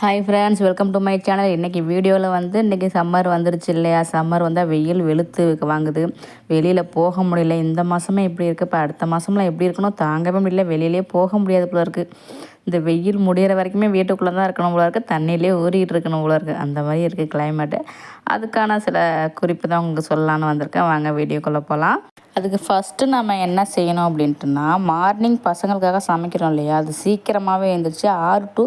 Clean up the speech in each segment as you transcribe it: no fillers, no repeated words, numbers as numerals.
Hi friends, welcome to my channel. இன்றைக்கி வீடியோவில் இன்றைக்கி சம்மர் வந்துருச்சு இல்லையா? சம்மர் வந்தால் வெயில் வெளுத்து வாங்குது. வெளியில் போக முடியல. இந்த மாதமே இப்படி இருக்குது. இப்போ அடுத்த மாதம்லாம் எப்படி இருக்கணும் தாங்கவே முடியல. வெளியிலே போக முடியாது போல இருக்குது. இந்த வெயில் முடிகிற வரைக்குமே வீட்டுக்குள்ளே தான் இருக்கணும் போல இருக்குது. தண்ணியிலே ஊறிட்டு இருக்கணும் போல இருக்குது. அந்த மாதிரி இருக்குது கிளைமேட்டு. அதுக்கான சில குறிப்பு தான் உங்களுக்கு சொல்லலான்னு வந்திருக்கேன். வாங்க வீடியோக்குள்ளே போகலாம். அதுக்கு ஃபஸ்ட்டு நம்ம என்ன செய்யணும் அப்படின்ட்டுனா, மார்னிங் பசங்களுக்காக சமைக்கிறோம் இல்லையா? அது சீக்கிரமாகவே எழுந்திரிச்சு 6 to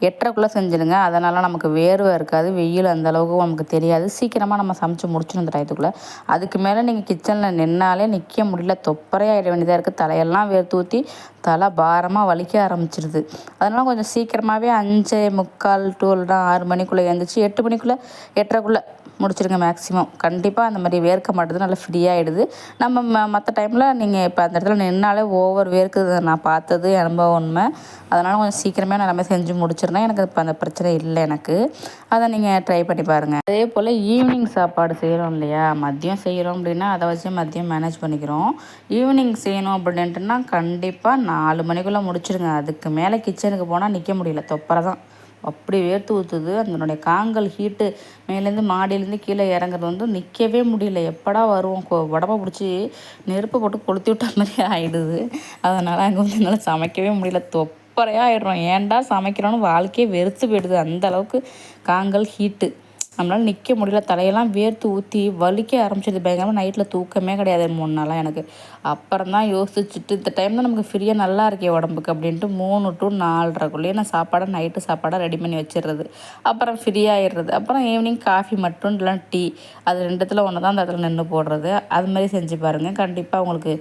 8:30 செஞ்சுடுங்க. அதனால் நமக்கு வேர்வை இருக்காது, வெயில் அந்தளவுக்கு நமக்கு தெரியாது. சீக்கிரமாக நம்ம சமைச்சு முடிச்சிடும் இந்த டயத்துக்குள்ளே. அதுக்கு மேலே நீங்கள் கிச்சனில் நின்னாலே நிற்க முடியல, தொப்பரையாகிட வேண்டியதாக இருக்குது. தலையெல்லாம் வேர்த்து ஊற்றி தலை பாரமாக வலிக்க ஆரம்பிச்சிருது. அதனால் கொஞ்சம் சீக்கிரமாகவே 5:45 to 6 மணிக்குள்ளே எழுந்திரிச்சு 8 மணிக்குள்ளே 8:30 முடிச்சிடுங்க மேக்ஸிமம். கண்டிப்பாக அந்த மாதிரி வேர்க்க மாட்டுது, நல்லா ஃப்ரீயாகிடுது. நம்ம மற்ற டைமில் நீங்கள் இப்போ அந்த இடத்துல நின்னாலே ஓவர் வேர்க்குது. நான் பார்த்தது அனுபவம் உண்மை. அதனால் கொஞ்சம் சீக்கிரமே நான் எல்லாமே செஞ்சு முடிச்சிடுறேன். எனக்கு இப்போ அந்த பிரச்சனை இல்லை எனக்கு. அதை நீங்கள் ட்ரை பண்ணி பாருங்கள். அதே போல் ஈவினிங் சாப்பாடு செய்கிறோம் இல்லையா? மதியம் செய்கிறோம் அப்படின்னா அதை வச்சு மதியம் மேனேஜ் பண்ணிக்கிறோம். ஈவினிங் செய்யணும் அப்படின்ட்டுனா கண்டிப்பாக 4 மணிக்குள்ளே முடிச்சிடுங்க. அதுக்கு மேலே கிச்சனுக்கு போனால் நிற்க முடியல, தொப்பரை தான். அப்படி வேர்த்து ஊற்றுது. அதனுடைய காங்கல் ஹீட்டு மேலேருந்து மாடியிலேருந்து கீழே இறங்குறது நிற்கவே முடியல. எப்படா வருவோம், உடம்ப பிடிச்சி நெருப்பு போட்டு கொளுத்தி விட்ட மாதிரி ஆகிடுது. அதனால் அங்கே என்னால் சமைக்கவே முடியல, தொப்பரையாக ஆகிடுறோம். ஏன்டா சமைக்கிறோன்னு வாழ்க்கையே வெறுத்து போயிடுது. அந்தளவுக்கு காங்கல் ஹீட்டு. நம்மளால் நிற்க முடியல, தலையெல்லாம் வேர்த்து ஊற்றி வலிக்க ஆரம்பிச்சிது பயங்கரமாக. நைட்டில் தூக்கமே கிடையாது 3 நாளாக எனக்கு. அப்புறம் தான் யோசிச்சுட்டு இந்த டைம் தான் நமக்கு ஃப்ரீயாக நல்லா இருக்கே உடம்புக்கு அப்படின்ட்டு 3 to 4:30 நான் சாப்பாடை நைட்டு சாப்பாடை ரெடி பண்ணி வச்சிடுறது. அப்புறம் ஃப்ரீயாகிடுறது. அப்புறம் ஈவினிங் காஃபி மட்டும் இல்லைனா டீ, அது 2த்தில் ஒன்று தான் அந்த இடத்துல நின்று போடுறது. அது மாதிரி செஞ்சு பாருங்கள். கண்டிப்பாக உங்களுக்கு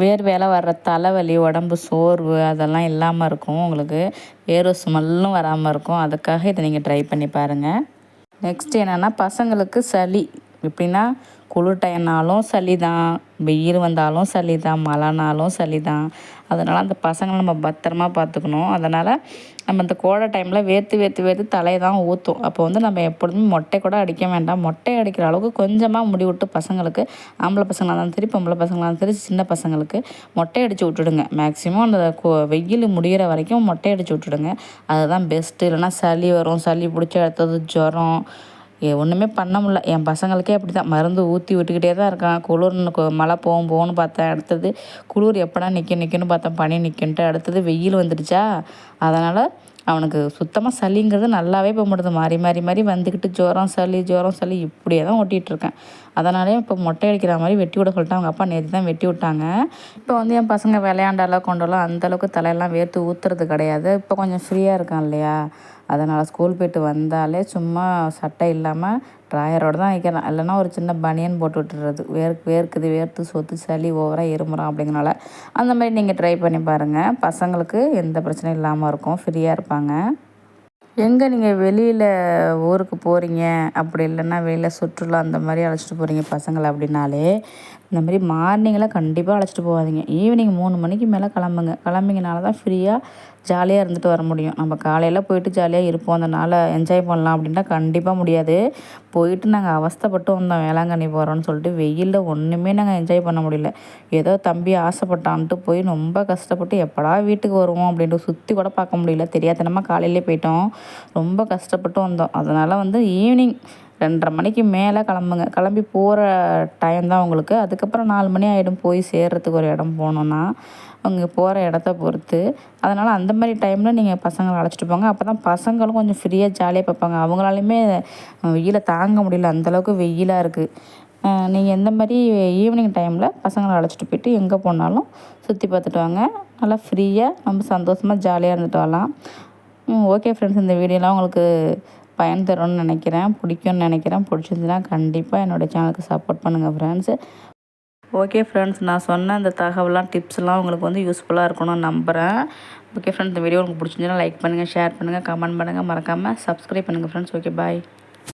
வேர்வையால் வர்ற தலைவலி, உடம்பு சோர்வு அதெல்லாம் இல்லாமல் இருக்கும். உங்களுக்கு வேர்வை ஸ்மெல்லும் வராமல் இருக்கும். அதுக்காக இதை நீங்கள் ட்ரை பண்ணி பாருங்கள். நெக்ஸ்ட் என்னென்னா, பசங்களுக்கு சளி எப்படின்னா, குளிர் டைம்னாலும் சளி தான், வெயில் வந்தாலும் சளி தான், மழைனாலும் சளி தான். அதனால் அந்த பசங்களை நம்ம பத்திரமா பார்த்துக்கணும். அதனால் நம்ம இந்த கோடை டைமில் வேர்த்து தலையை தான் ஊற்றும். அப்போ நம்ம எப்பொழுதுமே மொட்டை கூட அடிக்க வேண்டாம். மொட்டை அடிக்கிற அளவுக்கு கொஞ்சமாக முடி விட்டு பசங்களுக்கு, ஆம்பளை பசங்களாக இருந்தாலும் சரி, பொம்பளை பசங்களாக இருந்தாலும் சரி, சின்ன பசங்களுக்கு மொட்டை அடித்து விட்டுடுங்க. மேக்ஸிமம் அந்த வெயில் முடிகிற வரைக்கும் மொட்டை அடித்து விட்டுடுங்க. அதுதான் பெஸ்ட்டு. இல்லைனா சளி வரும், சளி பிடிச்சி அடுத்தது ஜுரம், ஒன்றுமே பண்ண முடியல. என் பசங்களுக்கே அப்படி தான், மருந்து ஊற்றி விட்டுக்கிட்டே தான் இருக்கான். குளிர்னு மழை போகும்னு பார்த்தேன். அடுத்தது குளிர் எப்படா நிற்குன்னு பார்த்தேன், பனி நிற்குன்ட்டு. அடுத்தது வெயில் வந்துடுச்சா, அதனால் அவனுக்கு சுத்தமாக சளிங்கிறது நல்லாவே போக மாட்டுது. மாறி வந்துக்கிட்டு ஜுரம் சளி இப்படியே தான் ஓட்டிகிட்ருக்கேன். அதனாலே இப்போ மொட்டை அடிக்கிற மாதிரி வெட்டி விட சொல்லிட்டு அவங்க அப்பா நேற்று தான் வெட்டி விட்டாங்க. இப்போ என் பசங்க விளையாண்டாலாம் கொண்டாலும் அந்தளவுக்கு தலையெல்லாம் வேர்த்து ஊற்றுறது கிடையாது. இப்போ கொஞ்சம் ஃப்ரீயாக இருக்கான் இல்லையா? அதனால் ஸ்கூல் போய்ட்டு வந்தாலே சும்மா சட்டை இல்லாமல் ட்ராயரோடு தான் வைக்கிறேன். இல்லைன்னா ஒரு சின்ன பனியன் போட்டு விட்டுறது. வேர்த்து சொத்து சளி ஓவராக இருமுறான் அப்படிங்கிறனால. அந்த மாதிரி நீங்கள் ட்ரை பண்ணி பாருங்கள். பசங்களுக்கு எந்த பிரச்சனையும் இல்லாமல் இருக்கும், ஃப்ரீயாக இருப்பாங்க. எங்கே நீங்கள் வெளியில் ஊருக்கு போகிறீங்க, அப்படி இல்லைன்னா வெளியில் சுற்றுலா அந்த மாதிரி அழைச்சிட்டு போகிறீங்க பசங்களை அப்படின்னாலே, இந்த மாதிரி மார்னிங்கில் கண்டிப்பாக அழைச்சிட்டு போகாதீங்க. ஈவினிங் 3 மணிக்கு மேலே கிளம்பிங்கனால தான் ஃப்ரீயாக ஜாலியாக இருந்துட்டு வர முடியும். நம்ம காலையில் போயிட்டு ஜாலியாக இருப்போம், அந்த நாளை என்ஜாய் பண்ணலாம் அப்படின்னா கண்டிப்பாக முடியாது. போயிட்டு நாங்கள் அவஸ்தைப்பட்டு வந்தோம், வேளாங்கண்ணி போகிறோன்னு சொல்லிட்டு. வெயிலில் ஒன்றுமே நாங்கள் என்ஜாய் பண்ண முடியல. ஏதோ தம்பி ஆசைப்பட்டான்ட்டு போய் ரொம்ப கஷ்டப்பட்டு எப்படா வீட்டுக்கு வருவோம் அப்படின்ட்டு சுற்றி கூட பார்க்க முடியல. தெரியாதனமாக காலையிலே போயிட்டோம். ரொம்ப கஷ்டப்பட்டு வந்தோம். அதனால் ஈவினிங் 2:30 மணிக்கு மேலே கிளம்பி போகிற டைம் தான் உங்களுக்கு. அதுக்கப்புறம் 4 மணி ஆகிடும் போய் சேர்கிறதுக்கு ஒரு இடம் போகணுன்னா, அவங்க போகிற இடத்த பொறுத்து. அதனால் அந்த மாதிரி டைமில் நீங்கள் பசங்களை அழைச்சிட்டு போங்க. அப்போ தான் பசங்களும் கொஞ்சம் ஃப்ரீயாக ஜாலியாக பார்ப்பாங்க. அவங்களாலையுமே வெயிலை தாங்க முடியல, அந்தளவுக்கு வெயிலாக இருக்குது. நீங்கள் எந்த மாதிரி ஈவினிங் டைமில் பசங்களை அழைச்சிட்டு போயிட்டு எங்கே போனாலும் சுற்றி பார்த்துட்டு வாங்க. நல்லா ஃப்ரீயாக நம்ம சந்தோஷமாக ஜாலியாக இருந்துட்டு வரலாம். ஓகே ஃப்ரெண்ட்ஸ், இந்த வீடியோலாம் உங்களுக்கு பயன் தரும்னு நினைக்கிறேன், பிடிக்கும்னு நினைக்கிறேன். பிடிச்சிருந்துச்சுன்னா கண்டிப்பாக என்னோடய சேனலுக்கு சப்போர்ட் பண்ணுங்கள் ஃப்ரெண்ட்ஸு. ஓகே ஃப்ரெண்ட்ஸ், நான் சொன்ன அந்த தகவலாம் டிப்ஸ்லாம் உங்களுக்கு யூஸ்ஃபுல்லாக இருக்கணும்னு நம்புகிறேன். ஓகே ஃப்ரெண்ட்ஸ், இந்த வீடியோ உங்களுக்கு பிடிச்சிருந்துச்சுன்னா லைக் பண்ணுங்கள், ஷேர் பண்ணுங்கள், கமெண்ட் பண்ணுங்கள், மறக்காமல் சப்ஸ்கிரைப் பண்ணுங்கள் ஃப்ரெண்ட்ஸ். ஓகே, பாய்.